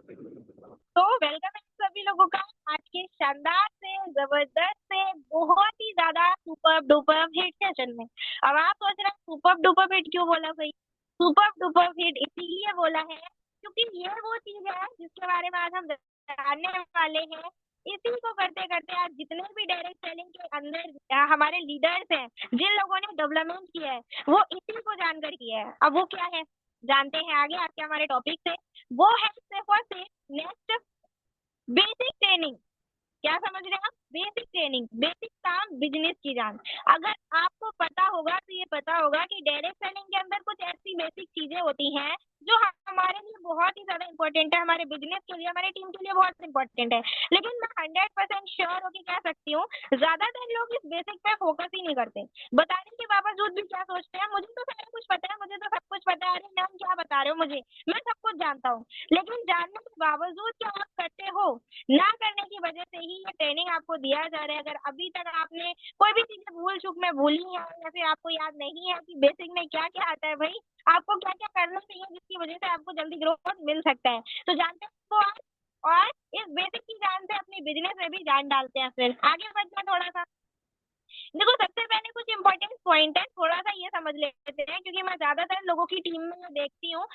तो वेलकम है सभी लोगों का आज के शानदार से जबरदस्त से बहुत ही ज्यादा सुपर डुपर हिट सेशन में। अब आप सोच रहे हैं सुपर डुपर हिट क्यों बोला भाई? सुपर डुपर हिट इसीलिए बोला है क्योंकि ये वो चीज है जिसके बारे में आज हम जानने वाले हैं। इसी को करते करते आज जितने भी डायरेक्ट सेलिंग के अंदर हमारे लीडर्स हैं, जिन लोगों ने डेवलपमेंट किया है, वो इसी को जानकर किया है। अब वो क्या है जानते हैं आगे आपके हमारे टॉपिक से। वो है सिर्फ और सिर्फ नेक्स्ट बेसिक ट्रेनिंग। क्या समझ रहे हैं आप? बेसिक ट्रेनिंग, बेसिक काम बिजनेस की जान। अगर आपको पता होगा तो ये पता होगा कि डायरेक्ट सेलिंग के अंदर कुछ ऐसी बेसिक चीजें होती हैं जो हमारे लिए बहुत ही ज्यादा इंपॉर्टेंट है, हमारे बिजनेस के लिए, हमारी टीम के लिए बहुत इंपॉर्टेंट है। लेकिन मैं 100% श्योर होकर कह सकती हूँ, ज्यादातर लोग इस बेसिक पे फोकस ही नहीं करते। बताने के बावजूद भी क्या सोचते हैं, मुझे तो सारा कुछ पता है, मुझे तो सब कुछ पता है। अरे मैम क्या बता रहे हो मुझे, मैं सब कुछ जानता हूँ। लेकिन जानने के बावजूद क्या आप करते हो? ना करने की वजह से ही ये ट्रेनिंग आपको दिया जा रहा है। अगर अभी तक आपने कोई भी चीजें भूल चूक में भूली है या फिर आपको याद नहीं है कि बेसिक में क्या क्या आता है भाई, आपको क्या क्या करना चाहिए जिसकी वजह से आपको जल्दी ग्रोथ मिल सकता है, तो जानते हैं तो आप। और इस बेसिक की जान से अपनी बिजनेस में भी जान डालते हैं। फिर आगे बढ़ते हैं थोड़ा सा। देखो सबसे पहले कुछ इंपॉर्टेंट पॉइंट है, थोड़ा सा ये समझ लेते हैं क्योंकि मैं ज्यादातर लोगों की टीम में देखती हूँ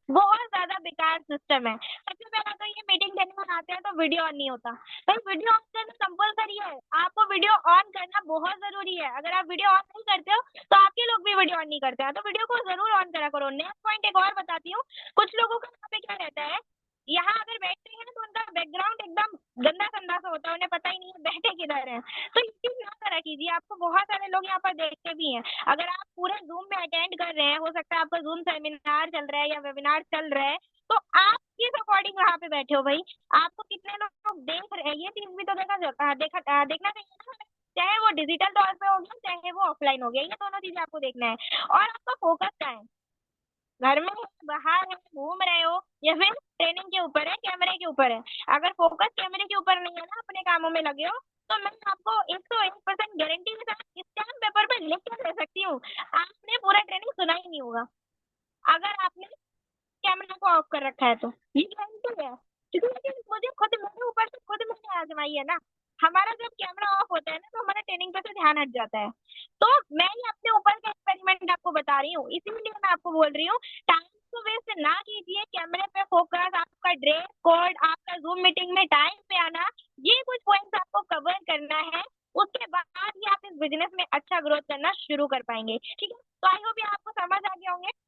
बहुत ज्यादा बेकार सिस्टम है। सबसे पहला तो ये मीटिंग देने में आते हैं तो वीडियो ऑन नहीं होता। भाई वीडियो ऑन करना कंपलसरी है, आपको वीडियो ऑन करना बहुत जरूरी है। अगर आप वीडियो ऑन नहीं करते हो तो आपके लोग भी वीडियो ऑन नहीं करते हैं, तो वीडियो को जरूर ऑन करा करो। नेक्स्ट पॉइंट एक और बताती हूँ। कुछ लोगों का यहाँ पे क्या रहता है, यहाँ अगर बैठते हैं तो उनका बैकग्राउंड एकदम गंदा संदा सा होता है, उन्हें पता ही नहीं है बैठे किधर है। तो ये चीज ना करा कीजिए, आपको बहुत सारे लोग यहाँ पर देखते भी हैं। अगर आप पूरे जूम में अटेंड कर रहे हैं, हो सकता है आपका जूम सेमिनार चल रहा है या वेबिनार चल रहा है, तो आप किस अकॉर्डिंग वहां पे बैठे हो भाई? आपको कितने लोग देख रहे हैं, ये चीज भी तो देखना चाहिए ना। चाहे वो डिजिटल तौर पे हो गया चाहे वो ऑफलाइन हो गया, ये दोनों चीजें आपको देखना है। और आपका फोकस क्या है, घर में है, बाहर है, घूम रहे हो, या फिर ट्रेनिंग के ऊपर है, कैमरे के ऊपर है? अगर फोकस कैमरे के ऊपर नहीं है ना, अपने कामों में लगे हो, तो मैं आपको 101% गारंटी के साथ स्टैम्प पेपर पे लिख के दे सकती हूँ, आपने पूरा ट्रेनिंग सुना ही नहीं होगा अगर आपने कैमरा को ऑफ कर रखा है तो। ये गारंटी है क्योंकि लेकिन मुझे खुद मेरे ऊपर से खुद मैंने आजमाई है ना। हमारा जब कैमरा ऑफ होता है ना तो हमारा ट्रेनिंग पे से ध्यान हट जाता है। तो मैं ही अपने ऊपर का एक्सपेरिमेंट आपको बता रही हूँ, इसीलिए मैं आपको बोल रही हूँ टाइम को वेस्ट ना कीजिए, कैमरे पे फोकस, आपका ड्रेस कोड, आपका जूम मीटिंग में टाइम पे आना, ये कुछ पॉइंट्स आपको कवर करना है। उसके बाद ही आप इस बिजनेस में अच्छा ग्रोथ करना शुरू कर पाएंगे। ठीक है, तो आई होप ये आपको समझ आ गए होंगे।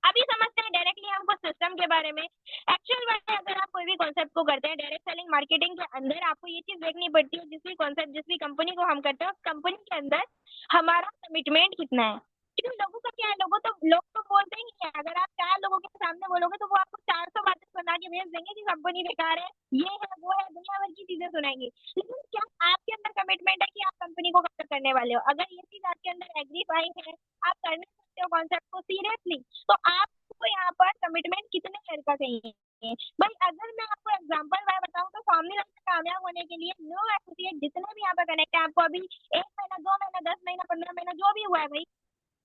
अभी समझते हैं डायरेक्टली हम कुछ सिस्टम के बारे में। एक्चुअल में अगर आप कोई भी कॉन्सेप्ट को करते हैं डायरेक्ट सेलिंग मार्केटिंग के अंदर, आपको ये चीज देखनी पड़ती है जिस भी कॉन्सेप्ट जिस भी कंपनी को हम करते हैं उस कंपनी के अंदर हमारा कमिटमेंट कितना है। क्योंकि लोगों का क्या है, लोग तो बोलते ही है। अगर आप 4 लोगों के सामने बोलोगे तो वो आपको 400 बातें सुना के भेज देंगे कि कंपनी बेकार है, ये है वो है, दुनिया भर की चीजें सुनाएंगे। लेकिन क्या आपके अंदर कमिटमेंट है कि आप कंपनी को कवर करने वाले हो? अगर ये चीज आपके अंदर एग्रीफाई है, आप करने सकते हो कॉन्सेप्ट को सीरियसली, तो आपको यहाँ पर कमिटमेंट कितने ईयर का चाहिए? भाई अगर मैं आपको एग्जांपल मैं बताऊं तो फॉर्मली लाइफ में कामयाब होने के लिए न्यू एसोसिएट जितने भी यहाँ पर कनेक्ट है, आपको अभी 1 महीना 2 महीना 10 महीना 15 महीना जो भी हुआ है भाई,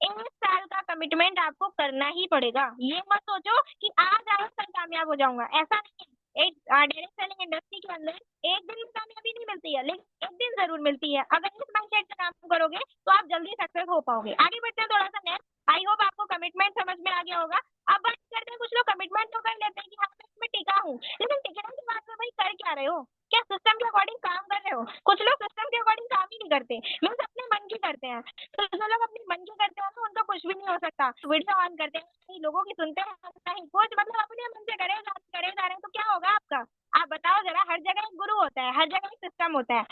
1 साल का कमिटमेंट आपको करना ही पड़ेगा। ये मत सोचो कि आज आए कल कामयाब हो जाऊंगा, ऐसा नहीं है। एक डायरेक्ट सेलिंग इंडस्ट्री के अंदर एक दिन में कामयाबी नहीं मिलती है, लेकिन एक दिन जरूर मिलती है। अगर इस माइंडसेट से काम करोगे तो आप जल्दी सक्सेस हो पाओगे। आगे बढ़ते हैं थोड़ा सा नेक्स्ट। आई होप आपको कमिटमेंट समझ में आ गया होगा। अब बात करते हैं, कुछ लोग कमिटमेंट तो कर लेते हैं कि हाँ मैं इसमें टिका हूँ, लेकिन टिकने के बाद में भाई कर क्या रहे हो? क्या सिस्टम के अकॉर्डिंग काम कर रहे हो? कुछ लोग सिस्टम के अकॉर्डिंग काम ही नहीं करते, मीन्स अपने मन की करते हैं। तो जो लोग अपनी मन की करते हैं ना उनका कुछ भी नहीं हो सकता। वीडियो ऑन करते हैं, नहीं लोगों की सुनते हैं, नहीं कुछ, मतलब अपने मन से करे जा रहे हैं, तो क्या होगा आपका? आप बताओ जरा। हर जगह एक गुरु होता है, हर जगह एक सिस्टम होता है।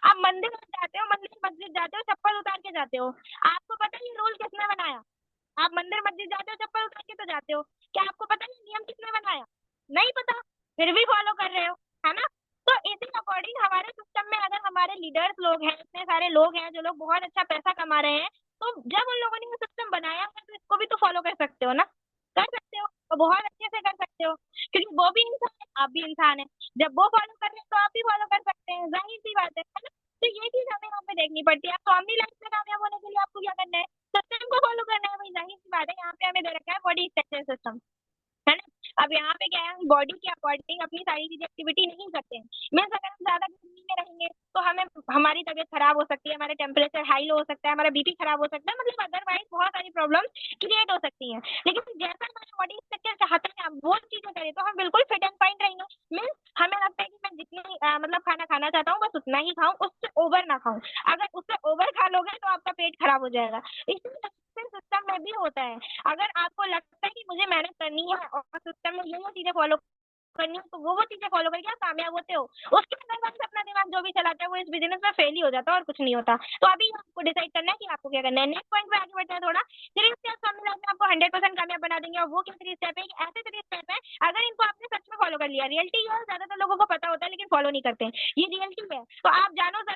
आप मंदिर जाते हो, मंदिर मस्जिद जाते हो, चप्पल उतार के जाते हो। आपको पता है ये रूल किसने बनाया? आप मंदिर मस्जिद जाते हो चप्पल उतार के तो जाते हो, क्या आपको पता है नियम किसने बनाया? नहीं पता, फिर भी फॉलो कर रहे हो, है ना? तो इसी अकॉर्डिंग हमारे सिस्टम में अगर हमारे लीडर्स लोग हैं, इतने सारे लोग हैं जो लोग बहुत अच्छा पैसा कमा रहे हैं, तो जब उन लोगों ने ये सिस्टम बनाया है तो इसको भी तो फॉलो कर सकते हो ना? कर सकते हो, और बहुत अच्छे से कर सकते हो, क्योंकि वो भी इंसान है आप भी इंसान है। जब वो फॉलो कर रहे हैं तो आप भी फॉलो कर सकते हैं, जाहिर सी बात है ना? तो ये चीज हमें यहाँ पे देखनी पड़ती है। तो अपनी लाइफ में कामयाब होने के लिए आपको क्या करना है? सिस्टम को फॉलो करना है भाई, जाहिर सी बात है। यहाँ पे हमें दे रखा है बॉडी स्ट्रक्चर सिस्टम, है ना? अब यहाँ पे क्या है, हम बॉडी के अकॉर्डिंग अपनी सारी चीजें एक्टिविटी नहीं करते हैं। मीन्स अगर हम ज्यादा गर्मी में रहेंगे तो हमें हमारी तबीयत खराब हो सकती है, हमारा टेम्परेचर हाई लो हो सकता है, हमारा बीपी खराब हो सकता है, मतलब अदरवाइज बहुत सारी प्रॉब्लम क्रिएट हो सकती हैं। लेकिन जैसा हमारा बॉडी स्ट्रक्चर चाहता है हम वो चीजें करें तो हम बिल्कुल फिट एंड फाइन रहेंगे। मीन्स हमें लगता है कि मैं जितनी मतलब खाना खाना चाहता हूँ बस उतना ही खाऊं, उससे ओवर ना खाऊं। अगर उससे ओवर खा लोगे तो आपका पेट खराब हो जाएगा। इसलिए सिस्टम में भी होता है। अगर आपको लगता है कि मुझे मेहनत करनी है और सिस्टम में ये चीजें फॉलो करनी है तो वो चीजें फॉलो करके आप कामयाब होते हो। उसके अंदर बस अपना दिमाग जो भी चलाता है वो इस बिजनेस में फेल ही हो जाता है और कुछ नहीं होता। तो अभी आपको डिसाइड करना है कि आपको क्या करना है। नेक्स्ट पॉइंट पे आगे बढ़ते हैं थोड़ा। 3 स्टेप्स हमने लाइफ में आपको 100% कामयाब बना देंगे। और वो क्या 3 स्टेप है, ऐसे 3 स्टेप है अगर इनको आपने सच में फॉलो कर लिया। रियलिटी है, ज्यादातर लोगों को पता होता है लेकिन फॉलो नहीं करते हैं। ये रियलिटी है, तो आप जानो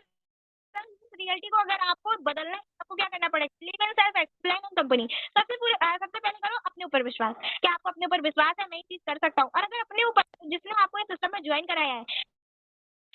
रियलिटी को। अगर आपको बदलना है तो आपको क्या करना पड़ेगा, leave and self explain company. सबसे पहले करो अपने ऊपर विश्वास, कि आपको अपने ऊपर विश्वास है मैं ये चीज कर सकता हूँ। और अगर अपने ऊपर, जिसने आपको इस सिस्टम में ज्वाइन कराया है,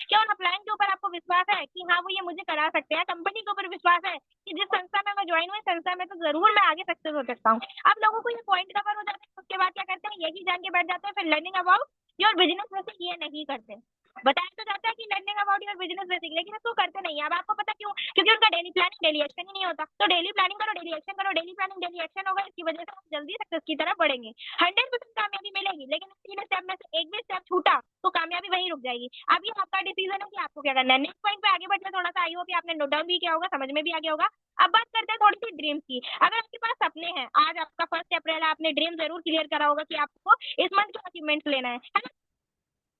क्या उन अपलाइन के ऊपर आपको विश्वास है कि हाँ वो ये मुझे करा सकते हैं, कंपनी के ऊपर विश्वास है कि जिस संस्था में मैं ज्वाइन हुई संस्था में तो जरूर मैं आगे सक्सेस हो सकता हूँ। अब लोगों को ये पॉइंट कवर हो जाता है, उसके बाद क्या करते हैं यही जान के बैठ जाते हैं फिर लर्निंग अबाउट योर बिजनेस में से ये नहीं करते। बताया तो जाता है कि learning about your business basic, लेकिन इसको करते नहीं है। अब आपको पता क्यों, क्योंकि उनका डेली प्लानिंग डेली एक्शन ही नहीं होता। तो डेली प्लानिंग करो, डेली एक्शन करो, डेली प्लानिंग डेली एक्शन होगा, इसकी वजह से आप जल्दी सक्सेस की तरफ बढ़ेंगे। 100% कामयाबी मिलेगी। लेकिन 3 स्टेप में से एक भी स्टेप छूटा तो कामयाबी वहीं रुक जाएगी। अब ये आपका डिसीजन है कि आपको क्या करना है। नेक्स्ट पॉइंट पे आगे बढ़ते हैं थोड़ा सा। आई होप आपने नोट डाउन भी किया होगा, समझ में भी आ गया होगा। अब बात करते हैं थोड़ी सी ड्रीम्स की। अगर आपके पास सपने हैं, आज आपका 1 अप्रैल है, आपने ड्रीम जरूर क्लियर करा होगा कि आपको इस मंथ के अचीवमेंट्स लेना है ना।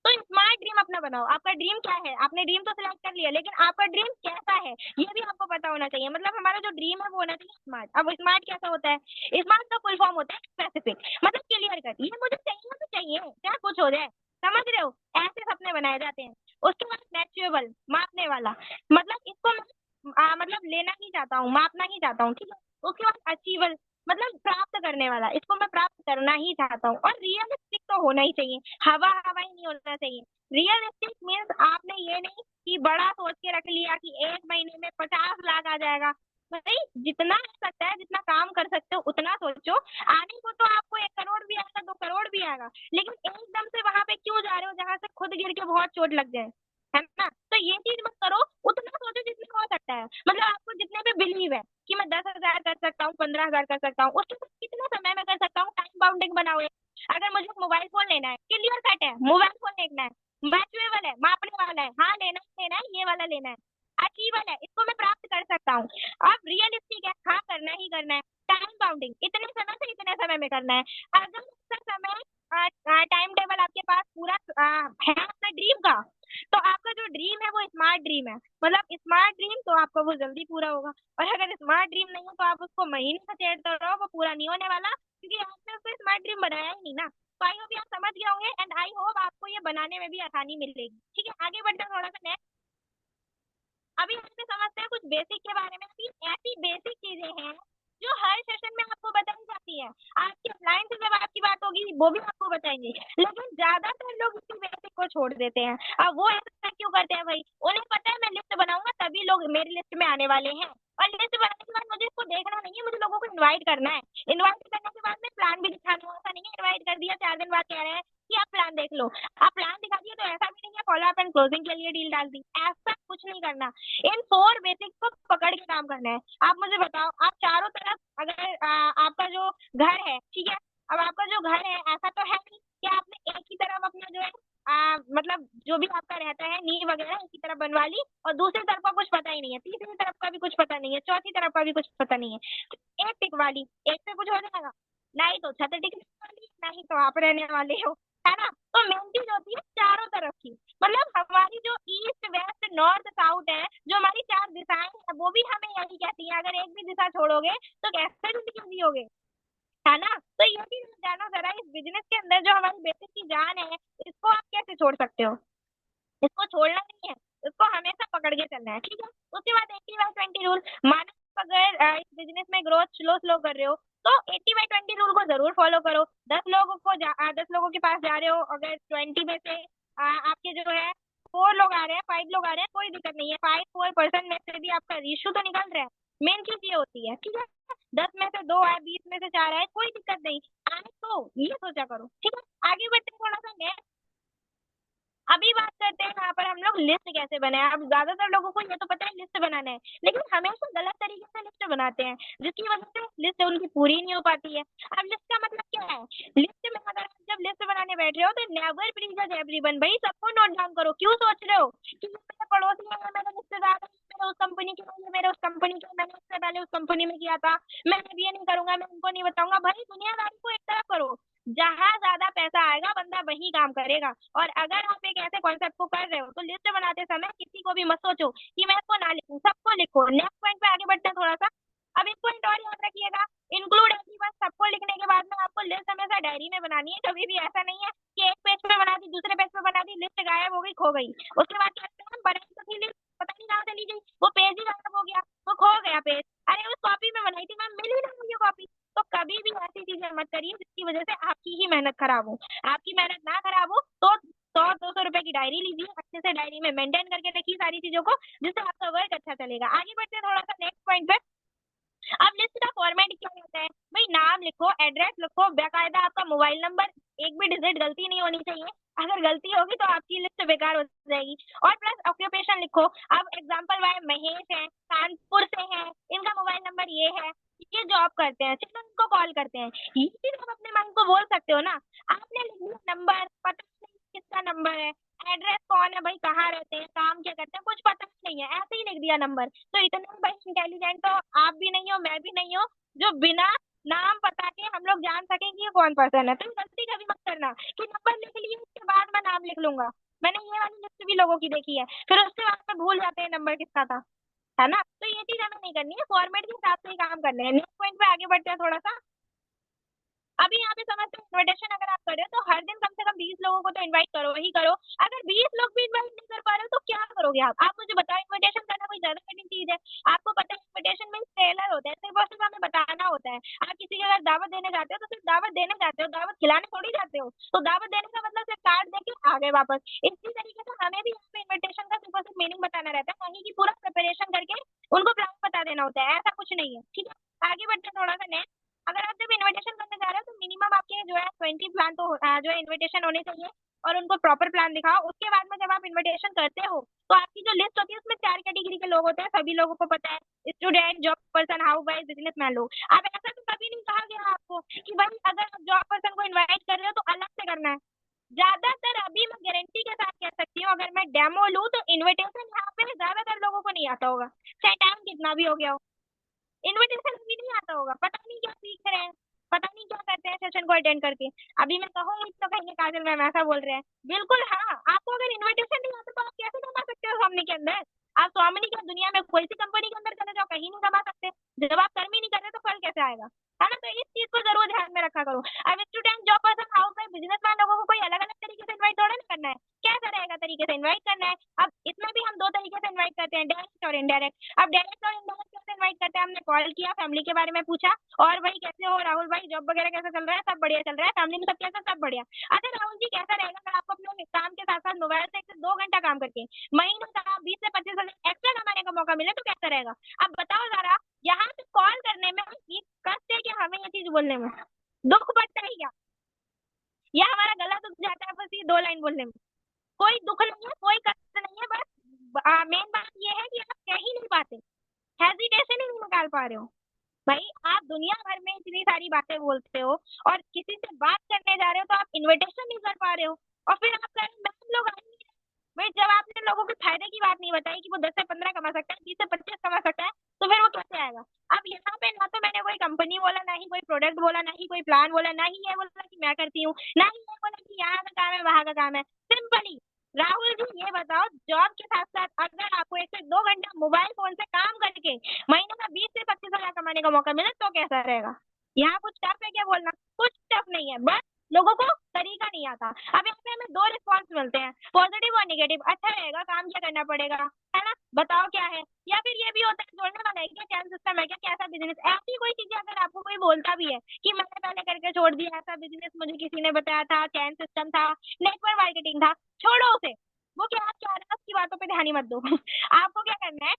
तो स्मार्ट ड्रीम अपना बनाओ। आपका ड्रीम क्या है, आपने ड्रीम तो सिलेक्ट कर लिया लेकिन आपका ड्रीम कैसा है ये भी आपको पता होना चाहिए। मतलब हमारा जो ड्रीम है वो होना चाहिए स्मार्ट। अब स्मार्ट कैसा होता है, स्मार्ट का फुल फॉर्म होता है स्पेसिफिक, मतलब क्लियर कट। ये मुझे चाहिए तो चाहिए, चाहे कुछ हो जाए। समझ रहे हो, ऐसे सपने बनाए जाते हैं। उसके बाद नेचुरेबल, मापने वाला, मतलब इसको मैं मतलब लेना ही चाहता हूँ, मापना ही चाहता हूँ, ठीक है। उसके बाद अचीवल, मतलब प्राप्त करने वाला, इसको मैं प्राप्त करना ही चाहता हूँ। और रियलिस्टिक तो होना ही चाहिए, हवा हवा ही नहीं होना चाहिए। रियलिस्टिक मीन्स आपने ये नहीं कि बड़ा सोच के रख लिया कि 1 महीने में 50 लाख आ जाएगा। भाई जितना हो सकता है, जितना काम कर सकते हो उतना सोचो। आने को तो आपको 1 करोड़ भी आएगा, 2 करोड़ भी आएगा, लेकिन एकदम से वहां पे क्यों जा रहे हो जहां से खुद गिर के बहुत चोट लग जाए, है ना। तो ये चीज मत करो, उतना सोचो जितना हो सकता है। मतलब आपको जितने पे बिलीव है कि मैं 10,000 कर सकता हूँ, 15,000 कर सकता हूँ, उसके बाद कितना समय में कर सकता हूँ, टाइम बाउंडिंग बनाओ। अगर मुझे मोबाइल फोन लेना है, क्लियर कट है, मोबाइल फोन देखना है, मैचुएबल है, मापने वाला है, हाँ लेना ही लेना है, ये वाला लेना है, अचीवेबल है, इसको मैं प्राप्त कर सकता हूँ। अब रियलिस्टिक है, हाँ करना ही करना है, टाइम बाउंडिंग, इतने समय से इतने समय में करना है। अगर उसका समय टाइम टेबल आपके पास पूरा है अपना ड्रीम का, तो आपका जो ड्रीम है वो स्मार्ट ड्रीम है। मतलब स्मार्ट ड्रीम तो आपका वो जल्दी पूरा होगा। और अगर स्मार्ट ड्रीम नहीं है तो आप उसको महीने से चेड़ते रहो, वो पूरा नहीं होने वाला, क्योंकि आपने उसको स्मार्ट ड्रीम बनाया ही नहीं ना। तो आई होप आप समझ गए होंगे, एंड आई होप आपको ये बनाने में भी आसानी मिलेगी। ठीक है, आगे बढ़ते हैं थोड़ा सा नेक्स्ट। अभी हम पे समझते हैं कुछ बेसिक के बारे में। अभी ऐसी बेसिक चीजें हैं जो हर सेशन में आपको बताई जाती है। आपके अपलाइन से जब आपकी बात होगी वो भी आपको बताएंगे, लेकिन ज्यादातर लोग इसी बेसिक को छोड़ देते हैं। अब वो ऐसा क्यों करते हैं भाई, उन्हें पता है मैं लिस्ट बनाऊंगा तभी लोग मेरी लिस्ट में आने वाले हैं, और लिस्ट बनाने के बाद मुझे इसको देखना नहीं है, मुझे लोगों को इन्वाइट करना है। इन्वाइट करने के बाद में प्लान भी दिखाना, ऐसा नहीं है इन्वाइट कर दिया 4 दिन बाद कह रहे हैं कि आप प्लान देख लो। आप प्लान दिखा दिए तो ऐसा भी नहीं है फॉलो अप एंड क्लोजिंग के लिए डील डाल दी, ऐसा कुछ नहीं करना। इन 4 बेसिक्स को पकड़ के काम करना है। आप मुझे बताओ, आप चारों तरफ अगर आपका जो घर है, ठीक है, अब आपका जो घर है ऐसा तो है नहीं कि आपने एक ही तरफ अपना जो है मतलब जो भी आपका रहता है नींव वगैरह एक ही तरफ बनवा ली और दूसरी तरफ का कुछ पता ही नहीं है, तीसरी तरफ का भी कुछ पता नहीं है, चौथी तरफ का भी कुछ पता नहीं है। तो एक टिकवा ली, एक से कुछ हो जाएगा, नहीं तो छत टिकने वाली, नहीं तो आप रहने वाले हो, है ना। तो मेन चीज होती है चारों तरफ की, मतलब हमारी जो ईस्ट वेस्ट नॉर्थ साउथ है, जो हमारी 4 दिशाएं हैं वो भी हमें यही कहती है। अगर एक भी दिशा छोड़ोगे तो कैसे जिंदगी जियोगे, है ना। तो ये चीज जानो जरा, इस बिजनेस के अंदर जो हमारी बेसिक की जान है इसको आप कैसे छोड़ सकते हो। इसको छोड़ना नहीं है, इसको हमेशा पकड़ के चलना है, ठीक है। उसके बाद 80/20 रूल। मानो अगर इस बिजनेस में ग्रोथ स्लो स्लो कर रहे हो तो 80/20 रूल को जरूर फॉलो करो। 10 लोगों के पास जा रहे हो, अगर 20 में से आपके जो है 4 लोग आ रहे हैं, 5 लोग आ रहे हैं, कोई दिक्कत नहीं है। 5-4% में से भी आपका रेशियो तो निकल रहा है, मेन चीज ये होती है, ठीक है। 10 में से 2 आए, 20 में से 4 आए, कोई दिक्कत नहीं। आए तो ये सोचा करो, ठीक है। आगे बढ़ते हैं थोड़ा सा। अभी बात करते हैं यहाँ पर हम लोग लिस्ट कैसे बनाए। अब ज्यादातर लोगों को ये तो पता है लिस्ट बनाना है, लेकिन हमेशा गलत तरीके से लिस्ट बनाते हैं, जिसकी वजह से लिस्ट उनकी पूरी नहीं हो पाती है। अब लिस्ट का मतलब क्या है? लिस्ट में अगर आप जब लिस्ट बनाने बैठ रहे हो तो नेवर प्लीज एवरीवन, भाई सबको नोट डाउन करो। क्यों सोच रहे हो कि ये मेरे पड़ोसी है, मेरे रिश्तेदार है, मेरे उस कंपनी के हैं, ये मेरे उस कंपनी के, मैंने उससे पहले उस कंपनी में किया था, मैं अब ये नहीं करूंगा, मैं उनको नहीं बताऊंगा। भाई दुनियादारी को एक तरफ करो, जहां ज्यादा पैसा आएगा बंदा वही काम करेगा। और अगर आप एक ऐसे कॉन्सेप्ट को कर रहे हो तो लिस्ट बनाते समय किसी को भी मत सोचो कि मैं इसको ना लिखूं, सबको लिखो। नेक्स्ट पॉइंट पे आगे बढ़ते हैं थोड़ा सा। अब एक पॉइंट और याद रखिएगा, इंक्लूड एवरीवन। सबको लिखने के बाद में आपको लिस्ट हमेशा डायरी में बनानी है। कभी भी ऐसा नहीं है कि एक पेज पे बना दी, दूसरे पेज पे बना दी, लिस्ट गायब हो गई, खो गई। उसके बाद क्या करते हैं, बनाई तो थी लिस्ट, पता नहीं कहाँ चली गई, वो पेज ही गायब हो गया, वो खो गया पेज। अरे उस कॉपी में बनाई थी मैं, मिली ना मुझे कॉपी। तो कभी भी ऐसी चीजें मत करिए जिसकी वजह से आपकी ही मेहनत खराब हो। आपकी मेहनत ना खराब हो तो 100-200 रुपए की डायरी लीजिए, अच्छे से डायरी में मेंटेन करके रखिए सारी चीजों को, जिससे आपका वर्क अच्छा चलेगा। आगे बढ़ते हैं थोड़ा सा नेक्स्ट पॉइंट पे। अब लिस्ट का फॉर्मेट क्या होता है? भाई नाम लिखो, एड्रेस लिखो, बेकायदा आपका मोबाइल नंबर, एक भी डिजिट गलती नहीं होनी चाहिए। अगर गलती होगी तो आपकी लिस्ट बेकार हो जाएगी। और प्लस ऑक्यूपेशन लिखो। अब एग्जांपल वाइज महेश है, कानपुर से है, इनका मोबाइल नंबर ये है, ये जॉब करते हैं, चलो इनको कॉल करते हैं। ये चीज आप अपने मन को बोल सकते हो ना। आपने लिख दिया नंबर, पता नहीं किसका नंबर है, एड्रेस कौन है, भाई कहाँ रहते हैं, काम क्या करते हैं, कुछ पता नहीं है, ऐसे ही लिख दिया नंबर। तो इतना भाई इंटेलिजेंट तो आप भी नहीं हो, मैं भी नहीं हूँ, जो बिना नाम पता के हम लोग जान सकें कि ये कौन पर्सन है। तुम गलती कभी मत करना कि नंबर लिख लिए उसके बाद मैं नाम लिख लूंगा। मैंने ये वाली लिस्ट भी लोगों की देखी है, फिर उसके बाद में भूल जाते हैं नंबर किसका था, है ना। तो ये चीज हमें नहीं करनी है, फॉर्मेट के हिसाब से ही काम करने हैं। नेक्स्ट पॉइंट पे आगे बढ़ते हैं थोड़ा सा। अभी यहाँ पे समझते हैं, इन्विटेशन अगर आप कर रहे हो तो हर दिन कम से कम 20 लोगों को तो इनवाइट करो ही करो। अगर 20 लोग भी इनवाइट नहीं कर पा रहे हो तो क्या करोगे आप मुझे बताओ। इन्विटेशन करना कोई ज्यादा कठिन चीज है? आपको पता है इन्विटेशन में ट्रेलर होता है, सिर्फ और सिर्फ हमें बताना होता है। आप किसी के अगर दावत देने जाते हो तो सिर्फ दावत देने जाते हो, दावत खिलाने थोड़ी जाते हो। तो दावत देने का मतलब सिर्फ कार्ड देके आ गए वापस। इसी तरीके से हमें भी यहाँ पे इन्विटेशन का सिर्फ और सिर्फ मीनिंग बताना रहता है, वहीं की पूरा प्रिपरेशन करके उनको प्लान बता देना होता है। ऐसा कुछ नहीं है, ठीक है। आगे बढ़ते हैं थोड़ा सा नेक्स्ट। अगर आप जब इनविटेशन करने जा रहे हो तो मिनिमम आपके जो है 20 प्लान तो जो है इनविटेशन होने चाहिए, और उनको प्रॉपर प्लान दिखाओ। उसके बाद में जब आप इनविटेशन करते हो तो आपकी जो लिस्ट होती है उसमें 4 कैटेगरी के लोग होते हैं, सभी लोगों को पता है। Student, job person, house wife, businessman लोग। अब ऐसा तो कभी नहीं कहा गया आपको कि भाई अगर आप जॉब पर्सन को इन्वाइट कर रहे हो तो अलग से करना है। ज्यादातर अभी मैं गारंटी के साथ कह सकती हूँ, अगर मैं डेमो लूँ तो इन्विटेशन यहाँ पे ज्यादातर लोगों को नहीं आता होगा, चाहे टाइम कितना भी हो गया हो। इनविटेशन भी नहीं आता होगा, पता नहीं क्या सीख रहे हैं, पता नहीं क्या करते हैं सेशन को अटेंड करके। अभी मैं कहूंगी तो कहेंगे काजल मैम ऐसा बोल रहे हैं। बिल्कुल हाँ, आपको अगर इनविटेशन नहीं आता तो आप कैसे कमा सकते हो स्वामिनी के अंदर? आप स्वामिनी की दुनिया में कोई सी कंपनी के अंदर चले जाओ, कहीं नहीं कमा सकते। जब आप कर्म ही नहीं कर रहे तो फल कैसे आएगा, है ना। तो इस चीज को जरूर ध्यान में रखा करो। अब student, job person, house wife, businessman लोगों को कोई अलग अलग तरीके से इन्वाइट थोड़ा ना करना है, कैसा रहेगा तरीके से इन्वाइट करना है। अब इसमें भी हम 2 तरीके से इन्वाइट करते हैं, डायरेक्ट और इनडायरेक्ट। अब डायरेक्ट और इनडायरेक्ट कैसे इनवाइट करते हैं? हमने कॉल किया, फैमिली के बारे में पूछा, और भाई कैसे हो राहुल भाई, जॉब वगैरह कैसा चल रहा है? सब बढ़िया चल रहा है, फैमिली में सब कैसा? सब बढ़िया। अच्छा राहुल जी कैसा रहेगा अगर आपको अपने काम के साथ साथ मोबाइल से 1 से 2 घंटा काम करके महीने का 20 से 25 हजार एक्स्ट्रा कमाने का मौका मिले तो कैसा रहेगा? अब बताओ जरा। यहाँ पे कॉल करने में ये कष्ट है कि हमें ये चीज बोलने में दुख पड़ता है क्या, या हमारा गला दुख जाता है बस ये 2 लाइन बोलने में? कोई दुख नहीं है, कोई कष्ट नहीं है, बस मेन बात ये है कि आप कह ही नहीं पाते, हेजिटेशन ही नहीं निकाल पा रहे हो। भाई आप दुनिया भर में इतनी सारी बातें बोलते हो और किसी से बात करने जा रहे हो तो आप इनविटेशन नहीं कर पा रहे हो, और फिर आप कह रहे हो मैम लोग आएंगे। भाई जब आपने लोगों के फायदे की बात नहीं बताई कि वो 10 से 15 कमा सकता है, 20 से 25 कमा सकता है, तो फिर वो कैसे आएगा? अब यहाँ पे ना तो मैंने कोई कंपनी बोला, ना ही कोई प्रोडक्ट बोला, ना ही कोई प्लान बोला, ना ही ये बोला कि मैं करती हूँ, ना ही ये बोला कि यहाँ का काम है वहाँ का काम है। सिंपली राहुल जी ये बताओ, जॉब के साथ साथ अगर आपको 1 से 2 घंटा मोबाइल फोन से काम करके महीने का 20 से 25 हजार कमाने का मौका मिले तो कैसा रहेगा? यहाँ कुछ टफ है क्या बोलना? कुछ टफ नहीं है, बस लोगों को तरीका नहीं आता। अब यहाँ पे हमें 2 रिस्पॉन्स मिलते हैं, पॉजिटिव और निगेटिव। अच्छा रहेगा, काम क्या करना पड़ेगा, है ना, बताओ क्या है। या फिर ये भी होता है जोड़ने वाला है क्या, चैन सिस्टम है क्या, कैसा बिजनेस, ऐसी कोई चीजें अगर आपको कोई बोलता भी है कि मैंने पहले करके छोड़ दिया, ऐसा बिजनेस मुझे किसी ने बताया था, चैन सिस्टम था, नेटवर्क मार्केटिंग था, छोड़ो उसे। वो क्या क्या रहा है उसकी बातों पे ध्यान ही मत दो। आपको क्या करना है,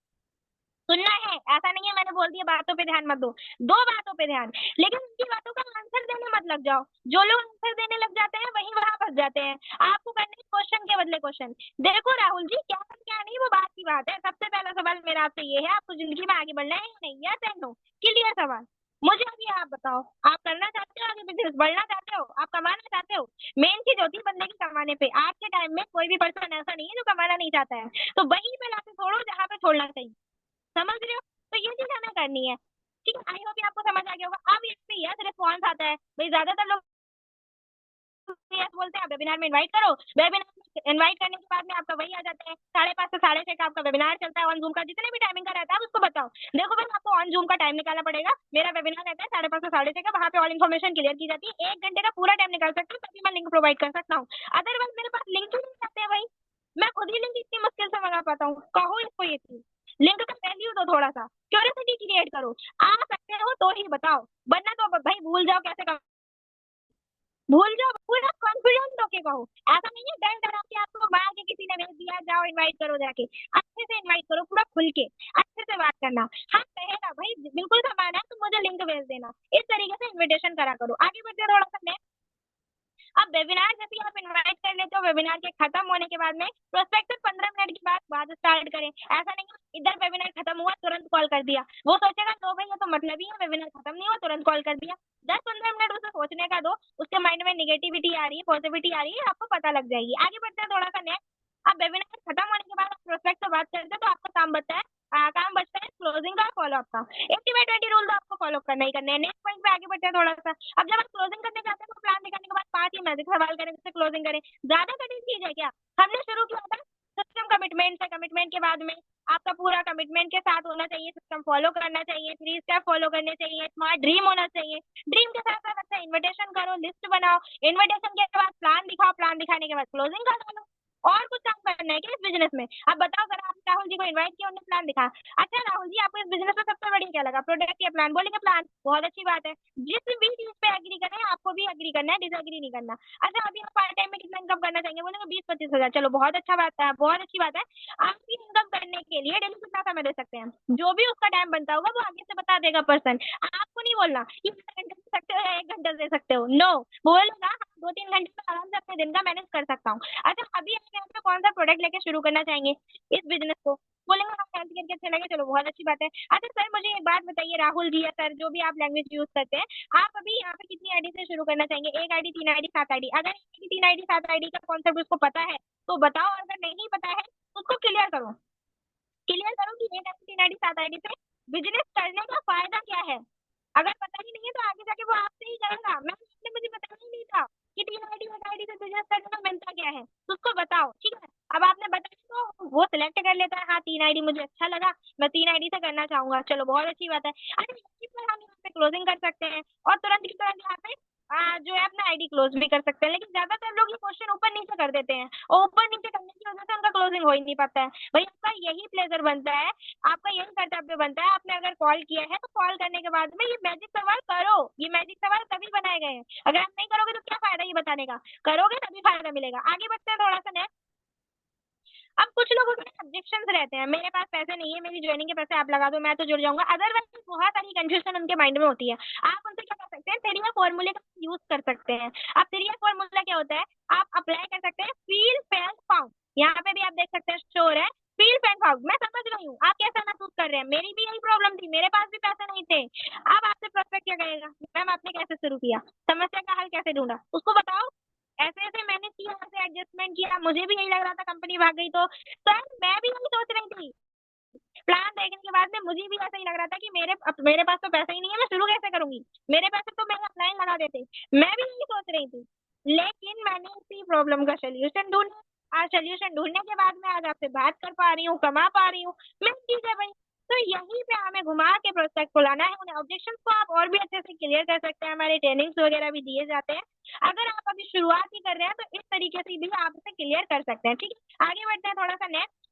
सुनना है, ऐसा नहीं है मैंने बोल दिया बातों पे ध्यान मत दो, दो बातों पे ध्यान, लेकिन उनकी बातों का आंसर देने मत लग जाओ। जो लोग आंसर देने लग जाते हैं वहीं वहां फंस जाते हैं। आपको करना है क्वेश्चन के बदले क्वेश्चन। देखो राहुल जी, क्या है क्या नहीं वो बात की बात है। सबसे पहला सवाल मेरा आपसे ये है, आपको जिंदगी में आगे बढ़ना है या नहीं, यस एंड नो, क्लियर सवाल। मुझे अभी आप बताओ, आप करना चाहते हो आगे बिजनेस, बढ़ना चाहते हो, आप कमाना चाहते हो? मेन चीज होती है बंदे की कमाने पे। आज के टाइम में कोई भी पर्सन ऐसा नहीं है जो कमाना नहीं चाहता है, तो वहीं पे लाके छोड़ो जहाँ पे छोड़ना चाहिए, समझ रहे हो? तो ये चीज हमें करनी है। ठीक है, आई होप आपको समझ आ गया होगा। अब इस पे यस रिस्पॉन्स आता है भाई, ज्यादातर लोग यस बोलते हैं, आप वेबिनार में इनवाइट करो। वेबिनार में इनवाइट करने के बाद में आपका वही आ जाता है 5:30 से 6:30 का आपका वेबिनार चलता है ऑन जूम का, जितने भी टाइमिंग का रहता है आप उसको बताओ। देखो भाई, आपको ऑन जूम का टाइम निकालना पड़ेगा। मेरा वेबिनार रहता है 5:30 से 6:30 का, वहाँ पे ऑल इन्फॉर्मेशन क्लियर की जाती है। 1 घंटे का पूरा टाइम निकाल सकता हूँ, तभी मैं लिंक प्रोवाइड कर सकता हूँ। अदरवाइज मेरे पास लिंक ही नहीं रहते हैं भाई, मैं खुद ही लिंक इतनी मुश्किल से मंगा पाता हूँ। कहो इसको ये चीज, लिंक का वैल्यू दो, थोड़ा सा क्यूरियोसिटी क्रिएट करो। आ सकते हो तो ही बताओ, वरना तो भाई भूल जाओ कैसे, भूल जाओ, पूरा कॉन्फिडेंट होके कहो। ऐसा नहीं है डर डरा के आपको मार के किसी ने भेज दिया जाओ इनवाइट करो जाके। अच्छे से इनवाइट करो, पूरा खुल के अच्छे से बात करना। हाँ कहेगा भाई बिल्कुल सामान है, तुम मुझे लिंक भेज देना, इस तरीके से इनविटेशन करा करो। आगे बढ़ते हैं थोड़ा सा। अब वेबिनार जब भी आप इनवाइट कर लेते हो, वेबिनार के खत्म होने के बाद में प्रोस्पेक्टिव 15 मिनट के बाद बात स्टार्ट करें। ऐसा नहीं है इधर वेबिनार खत्म हुआ तुरंत कॉल कर दिया, वो सोचेगा तो भाई ये तो मतलब ही है, वेबिनार खत्म नहीं हुआ तुरंत कॉल कर दिया। 10-15 मिनट उसे सोचने का दो, उसके माइंड में निगेटिविटी आ रही है पॉजिटिविटी आ रही है, आपको पता लग जाएगी। आगे बढ़ते हैं थोड़ा सा नेक्स्ट। अब वेबिनार खत्म होने के बाद आप प्रोस्पेक्ट से बात करते हैं तो आपका काम बचता है, काम बचता है क्लोजिंग का, फॉलो अप का। 80/20 रूल तो आपको फॉलो करना ही करना है। नेक्स्ट पॉइंट पे आगे बढ़ते हैं थोड़ा सा। अब जब आप क्लोजिंग करने जाते हैं तो प्लान दिखाने के बाद 5 ही मैजिक सवाल करें जिससे क्लोजिंग करें। ज्यादा कठिन चीज है क्या? हमने शुरू किया था सिस्टम कमिटमेंट से, कमिटमेंट के बाद में आपका पूरा कमिटमेंट के साथ होना चाहिए, सिस्टम फॉलो करना चाहिए, 3 स्टेप फॉलो करने चाहिए, स्मार्ट ड्रीम होना चाहिए। ड्रीम के साथ साथ अच्छा इन्विटेशन करो, लिस्ट बनाओ, इन्विटेशन के बाद प्लान दिखाओ, प्लान दिखाने के बाद क्लोजिंग कर दो। और कुछ काम करना है क्या इस बिजनेस में? अब बताओ, अगर आप राहुल जी को इनवाइट किया, उन्होंने प्लान दिखा, अच्छा राहुल जी आपको इस बिजनेस में सबसे बढ़िया क्या लगा? प्रोडक्ट या प्लान? बोलेंगे प्लान, बहुत अच्छी बात है। जिस भी चीज पे एग्री करें आपको भी एग्री करना है, डिसएग्री नहीं करना। अच्छा अभी आप पार्ट टाइम में कितना इनकम करना चाहेंगे? बोलेंगे 20-25 हजार, चलो बहुत अच्छा बात है, बहुत अच्छी बात है। आप भी इनकम करने के लिए डेली कितना समय दे सकते हैं? जो भी उसका टाइम बनता होगा वो आगे से बता देगा पर्सन। आपको नहीं बोलना कि 1 घंटे दे सकते हो या 1 घंटे दे सकते हो, नो। बोलेगा हाँ, 2-3 घंटे में आराम से अपने दिन का मैनेज कर सकता हूँ। अच्छा अभी आप यहाँ पे कौन सा प्रोडक्ट लेके शुरू करना चाहेंगे इस बिजनेस को? बोलेंगे हाँ, हेल्थ केयर के अच्छे लगे, चलो बहुत अच्छी बात है। अच्छा सर मुझे एक बात बताइए, राहुल जी या सर जो भी आप लैंग्वेज यूज करते हैं, आप अभी यहाँ पे कितनी आईडी से शुरू करना चाहेंगे? 1 आईडी, 3 आईडी, 7 आईडी? अगर 1 आईडी, 3 आईडी, 7 आईडी का कॉन्सेप्ट उसको पता है तो बताओ, अगर नहीं पता है तो उसको क्लियर करो। क्लियर करो कि 1 आईडी, 3 आईडी, 7 आईडी से बिजनेस करने का फायदा क्या है। अगर पता ही नहीं है तो आगे जाके वो आपसे ही करेगा, मुझे पता ही नहीं था कि 3 आईडी, 1 आईडी से बिजनेस करने का मिलता क्या है, तो उसको बताओ। ठीक है, अब आपने बताया तो वो सिलेक्ट कर लेता है, हाँ 3 आईडी मुझे अच्छा लगा, मैं 3 आईडी से करना चाहूंगा, चलो बहुत अच्छी बात है। अच्छा इसी पर हम यहाँ पे क्लोजिंग कर सकते हैं और तुरंत की तुरंत यहाँ पे जो है अपना आईडी क्लोज भी कर सकते हैं। लेकिन ज्यादातर लोग ये क्वेश्चन ऊपर नीचे कर देते हैं और ऊपर नीचे करने की वजह से उनका क्लोजिंग हो ही नहीं पाता है। भाई आपका यही प्लेजर बनता है, आपका यही कर्तव्य बनता है, आपने अगर कॉल किया है तो कॉल करने के बाद में ये मैजिक सवाल करो। ये मैजिक सवाल तभी बनाए गए हैं, अगर आप नहीं करोगे तो क्या फायदा ये बताने का? करोगे तभी फायदा मिलेगा। आगे बढ़ते हैं थोड़ा सा नेक्स्ट। अब कुछ लोगों के ऑब्जेक्शंस रहते हैं, मेरे पास पैसे नहीं है, मेरी ज्वाइनिंग के पैसे आप लगा दो मैं तो जुड़ जाऊंगा। अदरवाइज बहुत सारी कंफ्यूजन उनके माइंड में होती है। आप उनसे क्या कर सकते हैं, तेरिया फॉर्मूले का यूज कर सकते हैं। अब तेरिया फॉर्मूला क्या होता है, आप अप्लाई कर सकते हैं फील फैन फाउंड। यहाँ पे भी आप देख सकते हैं श्योर है फील फैन फाउंड। मैं समझ रही हूँ आप कैसा महसूस कर रहे हैं, मेरी भी यही प्रॉब्लम थी, मेरे पास भी पैसे नहीं थे। अब आपसे प्रोस्पेक्ट क्या कहेगा, मैम आपने कैसे शुरू किया, समस्या का हल कैसे ढूंढा, उसको बताओ। ऐसे ऐसे मैंने किया, ऐसे एडजस्टमेंट किया, मुझे भी यही लग रहा था कंपनी भाग गई तो सर मैं भी यही सोच रही थी। प्लान देखने के बाद में मुझे भी ऐसा ही लग रहा था कि मेरे पास तो पैसा ही नहीं है, मैं शुरू कैसे करूंगी, मेरे पैसे तो मेरे अपलाइन लगा देते। मैं भी यही सोच रही थी, लेकिन मैंने इसी प्रॉब्लम का सोल्यूशन ढूंढा। आज सोल्यूशन ढूंढने के बाद में आज आपसे बात कर पा रही हूँ, कमा पा रही हूँ, मैं चीज है भाई। तो यहीं पे हमें घुमा के प्रोस्पेक्ट को लाना है। उन्हें ऑब्जेक्शन को आप और भी अच्छे से क्लियर कर सकते हैं, हमारे ट्रेनिंग्स वगैरह भी दिए जाते हैं। अगर आप अभी शुरुआत ही कर रहे हैं तो इस तरीके से भी आप इसे क्लियर कर सकते हैं। ठीक है, आगे बढ़ते हैं थोड़ा सा नेक्स्ट।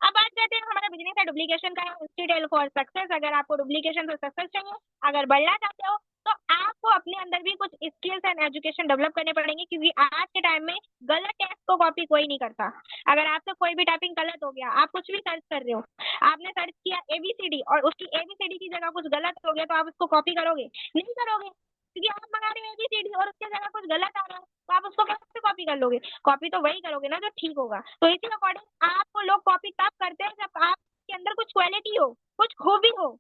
अब बात करते हैं हमारा बिजनेस है डुप्लीकेशन का है, इंस्टीट्यूट फॉर सक्सेस। अगर आपको डुप्लीकेशन से सक्सेस चाहिए, अगर बढ़ना चाहते हो, तो आपको अपने अंदर भी कुछ स्किल्स एंड एजुकेशन डेवलप करने पड़ेंगे, क्योंकि आज के टाइम में गलत टेक्स्ट को कॉपी कोई नहीं करता। अगर आपसे कोई भी टाइपिंग गलत हो गया, आप कुछ भी सर्च कर रहे हो, आपने सर्च किया एबीसीडी और उसकी एबीसीडी की जगह कुछ गलत हो गया, तो आप उसको कॉपी करोगे? नहीं करोगे, क्योंकि आप मंगा रहे हो एबीसीडी और उसके जगह कुछ गलत आ रहा है, तो आप उसको कैसे कॉपी कर लोगे? कॉपी तो वही करोगे ना जो ठीक होगा। तो इसी अकॉर्डिंग आपको लोग कॉपी तब करते हैं जब आपके अंदर कुछ क्वालिटी हो, कुछ खूबी हो,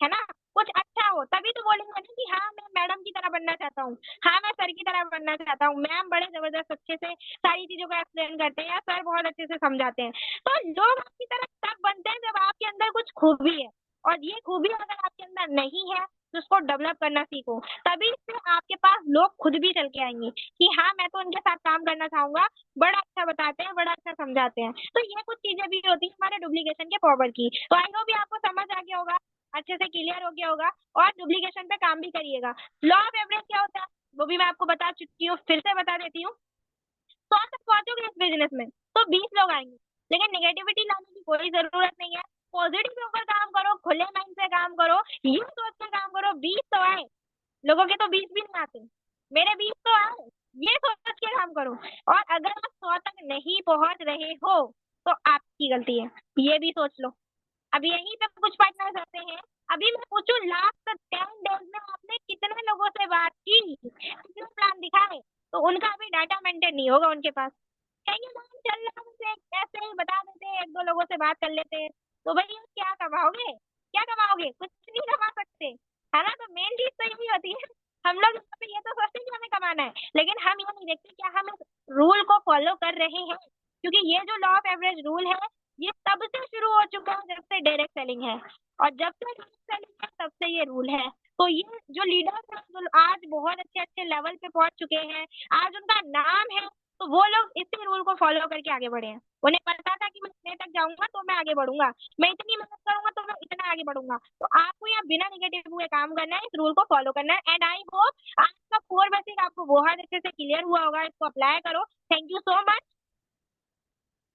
है ना, कुछ अच्छा हो, तभी तो बोलेंगे ना कि हाँ मैं मैडम की तरह बनना चाहता हूँ, हाँ मैं सर की तरह बनना चाहता हूँ, मैम बड़े जबरदस्त अच्छे से सारी चीजों को एक्सप्लेन करते हैं या सर बहुत अच्छे से समझाते हैं। तो लोग आपकी तरह तब बनते हैं जब आपके अंदर कुछ खूबी है, और ये खूबी अगर आपके अंदर नहीं है तो उसको डेवलप करना सीखो, तभी से आपके पास लोग खुद भी चल के आएंगे कि हाँ मैं तो उनके साथ काम करना चाहूंगा, बड़ा अच्छा बताते हैं, बड़ा अच्छा समझाते हैं। तो ये कुछ चीजें भी होती है हमारे डुप्लीकेशन के पावर की। तो आई होप ये आपको समझ आ गया होगा, अच्छे से क्लियर हो गया होगा, और डुप्लीकेशन पे काम भी करिएगा। लॉ ऑफ एवरेज क्या होता है वो भी मैं आपको बता चुकी हूँ, फिर से बता देती हूँ। 100 तक पहुंचोगे इस बिजनेस में तो 20 लोग आएंगे, लेकिन नेगेटिविटी लाने की कोई जरूरत नहीं है। पॉजिटिव होकर काम करो, खुले माइंड से काम करो, ये सोच कर काम करो 20 तो आए, लोगों के तो 20 भी नहीं आते, मेरे 20 तो आए, ये सोच के काम करो। और अगर आप 100 तक नहीं पहुंच रहे हो तो आपकी गलती है, ये भी सोच लो। अब यहीं पे कुछ पार्टनर्स आते हैं। अभी मैं पूछूं लास्ट 10 डेज में आपने कितने लोगों से बात की, कितने प्लान दिखाए, तो उनका अभी डाटा मेंटेन नहीं होगा उनके पास। कहेंगे मैम चल रहा है, ऐसे ही बता देते हैं, एक दो लोगों से बात कर लेते हैं। तो भैया क्या कमाओगे, क्या कमाओगे? कुछ नहीं कमा सकते, है ना। तो मेन चीज तो यही होती है, हम लोग यहाँ पे ये तो सोचते हैं कि हमें कमाना है, लेकिन हम ये नहीं देखते क्या हम इस रूल को फॉलो कर रहे हैं। क्योंकि ये जो लॉ ऑफ एवरेज रूल है, ये तब से शुरू हो चुका है जब से डायरेक्ट सेलिंग है, और जब से डायरेक्ट सेलिंग है तब से ये रूल है। तो ये जो लीडर्स हैं जो आज बहुत अच्छे अच्छे लेवल पे पहुंच चुके हैं, आज उनका नाम है, तो वो लोग इसी रूल को फॉलो करके आगे बढ़े हैं। उन्हें पता था कि मैं इतने तक जाऊंगा तो मैं आगे बढ़ूंगा, मैं इतनी मेहनत करूंगा तो मैं इतना आगे बढ़ूंगा। तो आपको यहाँ बिना निगेटिव हुए काम करना है, इस रूल को फॉलो करना है। एंड आई होप आज का कोर बेसिक आपको बहुत अच्छे से क्लियर हुआ होगा, इसको अप्लाई करो। Thank you so much.